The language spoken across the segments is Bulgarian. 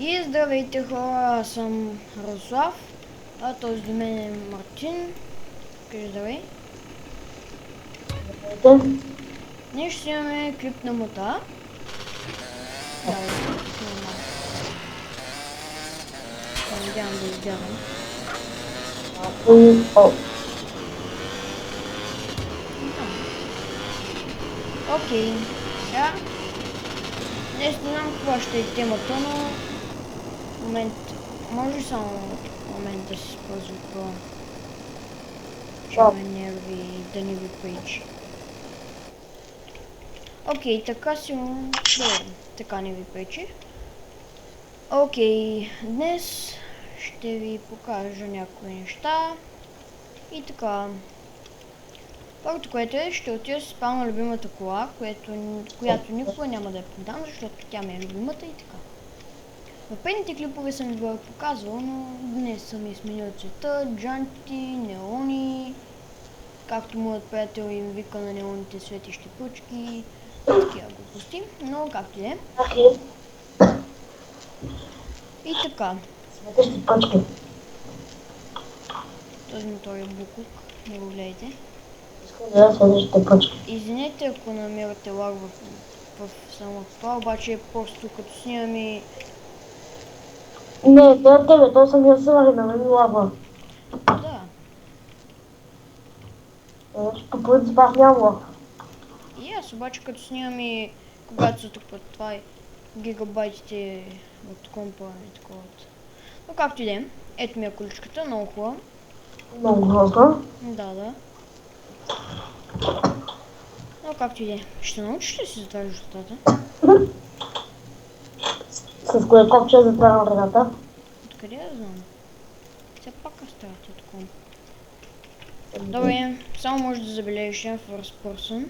И здравейте хора, аз съм Радослав, а този до мен е Мартин. Кажи здравей. Днес ще имаме клип на мота. Да, нормално. Надявам да избягам. Окей, сега днес не знам каква ще е темата, но момент, може само момент да си по-звука, че ме нерви да не ви пречи. Окей, така си му... Добре, така не ви пречи. Окей, днес ще ви покажа някои неща. И така. Първото, което е, ще отида с спално любимата кола, която никога няма да я продам, защото тя ми е любимата и така. В предните клипове съм ви го показвал, но днес съм изменил цвета, джанти, неони, както моят приятел им вика на неоните светещи пръчки и такива глупости, но както и е. И така. Светещи пръчки. Този мотор е буклук, не го гледайте. Искам да я светещите пръчки. Извинете, ако намирате лаг в само това, обаче просто като снимам и... Не, той е тебе, той съм я съвали на мен лава. Да. По принцип аз нямам лав. И аз обаче като снимам и когато се трупат това гигабайтите от компа и такова. Но както и да е, ето ми е количката, много хубава. Много грозно. Да. Но както и да е, ще научиш ли си затваряш вратата? С кое копче затварям вратата? Откъде я знам? Все пак оставате от компа. Добре, само може да забележиш first person.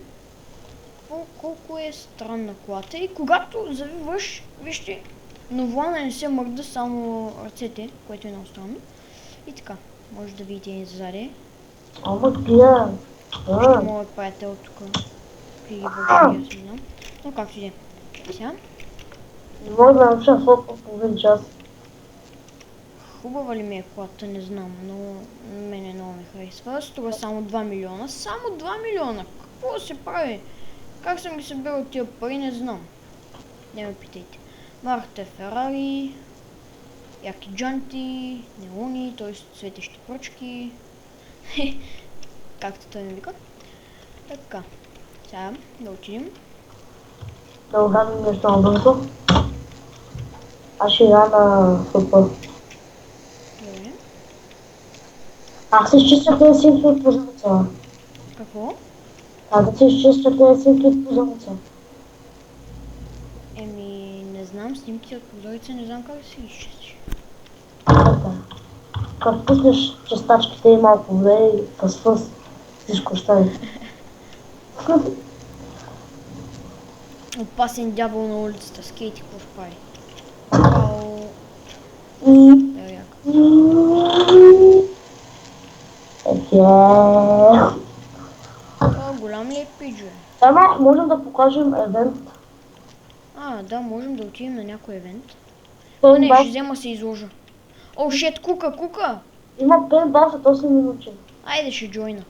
Колко е странна колата и когато завиваш, вижте, но волана не се мърда, само ръцете, което е много странно. И така, може да видите и заради. Ама тия. Ще моят приятел тук ги върши, аз не знам. Но както и де. Сега. Не мога да науча фокус половин час. Хубава ли ми е колата, не знам, но мене много ме харесва. Струва само 2 милиона. Само 2 милиона! Какво се прави? Как съм ги събирал тия пари, не знам. Не ме питайте. Марката е Ферари, яки джанти, неони, т.е. светещи пръчки. Както той ми вика. Така. Сега да отидем. Да угадам нещо много. Аз ще игра на футбол. Добре. Аз се изчистя тези симки от прозореца. Какво? Как да се изчистя тези симки от прозореца? Еми, не знам, снимки от прозореца, не знам как да се изчисти. Така. Като пуснеш частачките и малко вода и фъс, всичко стане. Опасен дявол на улицата, скейти, какво ще прави? Ау. Това голям ли е пиджо? Ема, можем да покажем евент. Да, можем да отидем на някой евент. Пен Не, бас. ще взема се изложа. О, шет, кука! Има пен бас от 8 минути. Айде ще джойна.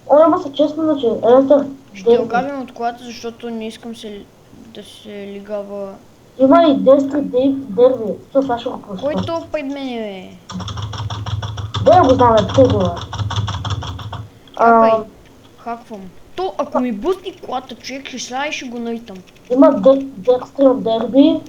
Ама се честно, значи, ентер. Ще огавим от колата, защото не искам да се лигава. Има и Дестри Дерби. То сега ще го пусна. Кой то пред мене, бе? Да го знаме, го. Чакай, хаквам. То, ако ми бутни колата, човек ще сляда и ще го наритам. Има Дестри Дерби.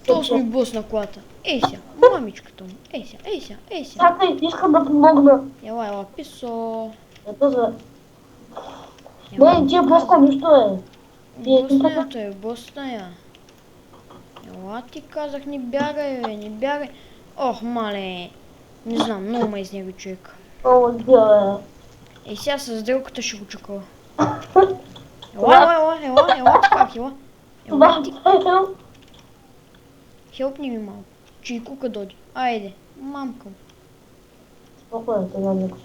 То ми бусна колата. Ей ся, мамичката му. Ей ся. Чакай, искам да помогна. Ела, писо. Ето за... Не, тия блъска нищо е. Босна я. Ела ти казах, не бягай, бе, не бягай. Ох, мале. Не знам, много ме изневи човек. О, бе. Ей сега с сделката ще го чакала. Ела ти как, ела. Това е Хелпни ми малко. Че и кука доди. Айде, мамка. Спокойно, това не го.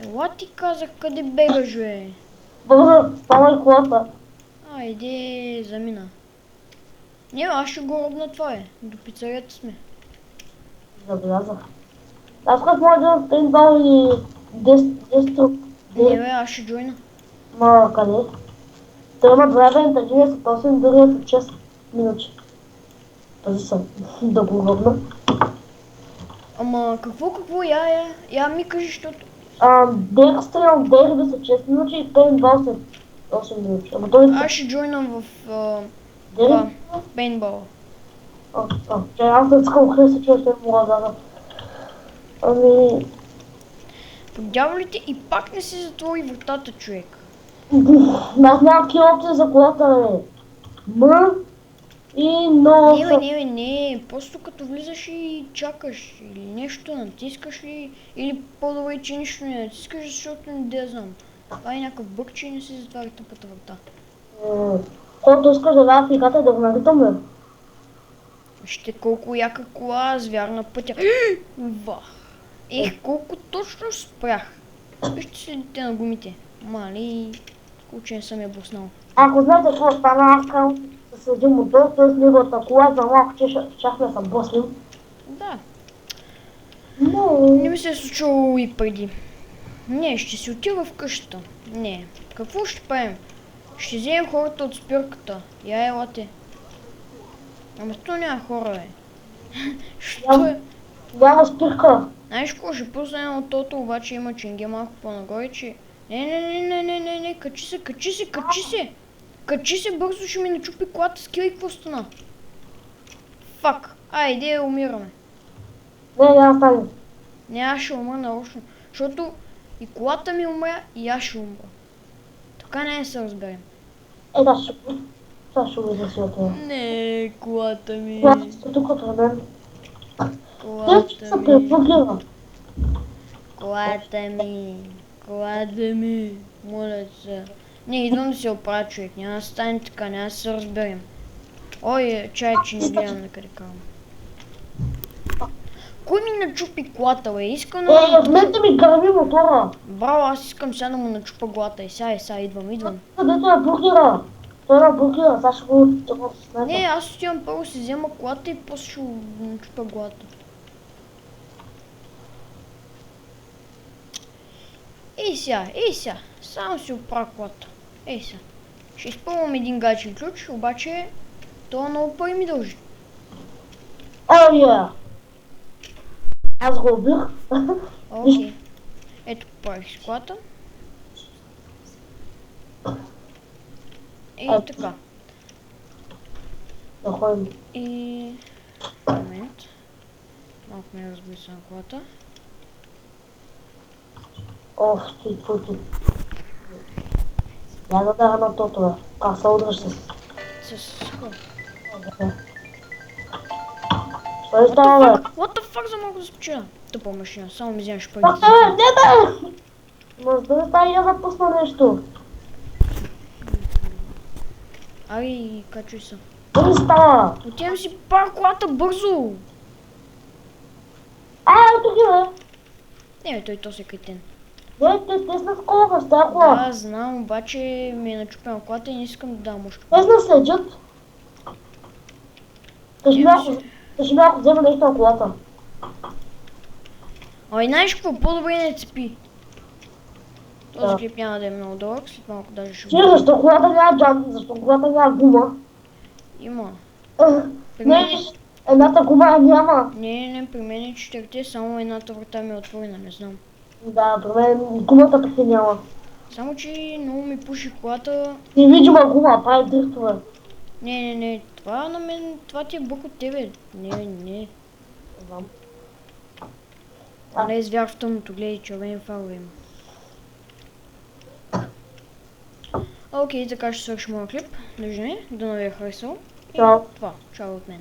Ела ти казах, къде бегаш, бе? Бързо, ставай колата. Айде, замина. Не, аз ще го робна това до пицарията сме. Забелязах. Аз как може да пейнтбал и деструк. Не бе, аз ще джойна. Ма къде? Той има два евента, един е след 8, другия след 6 минути. Пази съм да го робна. Ама какво я ми кажи, защото... Декстрел дерби след 6 минути и пейнтбал след 8 минути. Ама той... Аз ще джойнам в Дерби? пейнтбала. Чай, аз не искам хреса, че още не мога да... Ами... По дяволите и пак не си затвори вратата, човек. Аз нямам такива опции за колата, бе. М и но... Не, просто като влизаш и чакаш или нещо натискаш ли, или по-добре, че нищо не натискаш, защото не да знам. Това е някакъв бък, че не си затваря тъпата врата. Който искаш да дава в играта да го наритам, бе. Вижте колко яка кола, звяр на пътя. Вах! Колко точно спрях. Вижте следите на гумите. Мали, колко не съм я буснал. Ако знаете какво стана, аз казвам с един мотор, т.е. неговата кола, за малко чахме съм боснем. Да. Но... Не ми се е случило и преди. Не, ще си отива в къщата. Не. Какво ще правим? Ще вземем хората от спирката. Я елате. Ама то няма хора, бе. Що е? Няма спирка. Знаеш какво, ще пуснем от тото, обаче има ченге малко по-нагоре, че... Не, качи се. Качи се, бързо ще ми начупи колата, скилай, какво стана? Фак, айде, умираме. Не, няма стане. Не, аз ще умра нарочно, защото и колата ми умря, и аз ще умра. Така не се разберем. Да, ще го изясня това. Не, колата ми. Колата сте тук от мен. Те се препугива. Колата ми, моля се. Не, идвам да се оправя, човек, няма да стане така, няма да се разберем. Ой, чай, че не гледам на къде карам. Кой ми начупи колата, бе? Искам да... В мен ми гърми мотора. Браво, аз искам сега да му начупа глата. И сега, идвам. Където е бургера. Той е бургера, сега ще го снайпа. Не, аз отивам първо си взема колата и после ще го начупа глата. Ей сега, само си оправя колата. Ей сега. Ще изпълвам един гачен ключ, обаче това много пари ми дължи. Аз го убих. Окей. Ето правих с колата. И така. Да ходим. И... момент. Малко ми разбира се на колата. Ти твоето. Я да дава на тото, бе. Как се удръж с... С хора. Той става, бе. What the fuck за малко да спечеля? Тъпа машина, само ми вземаш пари. Как става, бе? Не, бе! Може да става и я запусна нещо. Ай, качвай се. Не става. Отивам си пара колата бързо! Тук е, бе. Не, той то се кайтен. Не, те сме в колата, с тази кола. Да, знам, обаче ми е начупена колата и не искам да дам още. Те сме следят. Кажи ми ако взема нещо на колата. Ай, знаеш какво? По-добре не цепи. Този клип няма да е много дълъг, след малко даже ще Че, защо колата няма джам, защо колата няма гума? Има. Не, едната гума няма. Не, при мен е 4, само едната врата ми е отворена, не знам. Да, при мен гумата пък няма. Само че много ми пуши колата. Невидима гума, прави дрифтове. Не, това на мен, това ти е бък от тебе. Не. Знам. Не е звяр в тъмното, гледай, червени фарове има. Окей, така ще свършим моя клип. Да ви е харесал. Чао. Това, чао от мен.